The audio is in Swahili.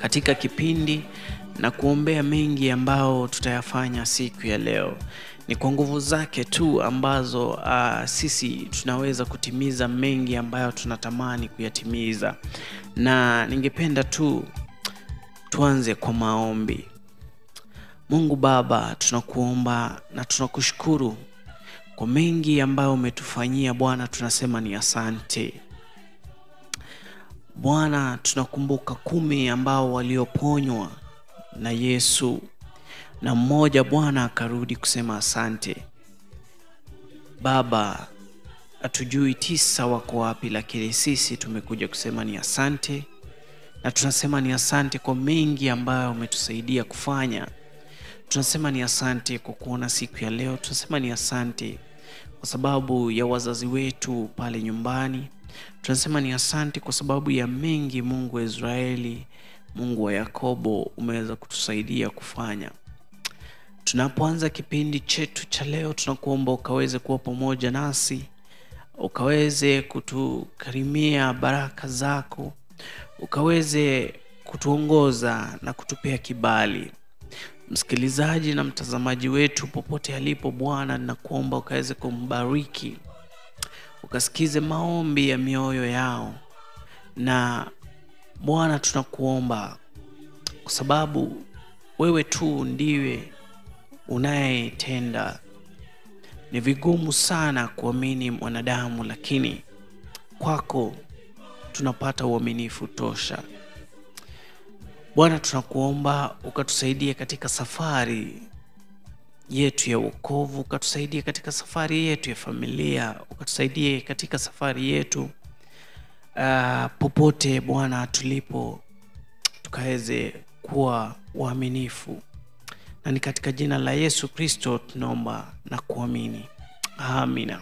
katika kipindi na kuombea mengi ambao tutayafanya siku ya leo. Ni kwa nguvu zake tu ambazo sisi tunaweza kutimiza mengi ambayo tunatamani kuyatimiza. Na ningependa tu tuanze kwa maombi. Mungu Baba, tunakuomba na tunakushukuru kwa mengi ambayo umetufanyia Bwana. Tunasema ni asante Bwana. Tunakumbuka 10 ambao walioponywa na Yesu, na mmoja Bwana akarudi kusema asante. Baba, hatujui 9 wako wapi, lakini sisi tumekuja kusema ni asante. Na tunasema ni asante kwa mengi ambayo umetusaidia kufanya. Tunasema ni asante kwa kuona siku ya leo. Tunasema ni asante kwa sababu ya wazazi wetu pale nyumbani. Tunasema ni asante kwa sababu ya mengi, Mungu wa Israeli, Mungu wa Yakobo, umeweza kutusaidia kufanya. Tunapoanza kipindi chetu cha leo, tunakuomba ukaweze kuwa pamoja nasi, ukaweze kutukarimia baraka zako, ukaweze kutuongoza na kutupea kibali. Msikilizaji na mtazamaji wetu popote alipo Bwana, ninakuomba ukaweze kumbariki, ukasikize maombi ya mioyo yao. Na Bwana, tunakuomba kwa sababu wewe tu ndiwe unayetenda. Ni vigumu sana kuamini mwanadamu, lakini kwako tunapata uaminifu tosha. Bwana, tunakuomba ukatusaidie katika safari yetu ya wokovu, ukatusaidie katika safari yetu ya familia, ukatusaidie katika safari yetu popote Bwana tulipo, tukaweze kuwa waaminifu. Na ni katika jina la Yesu Kristo tunaomba na kuamini. Amina.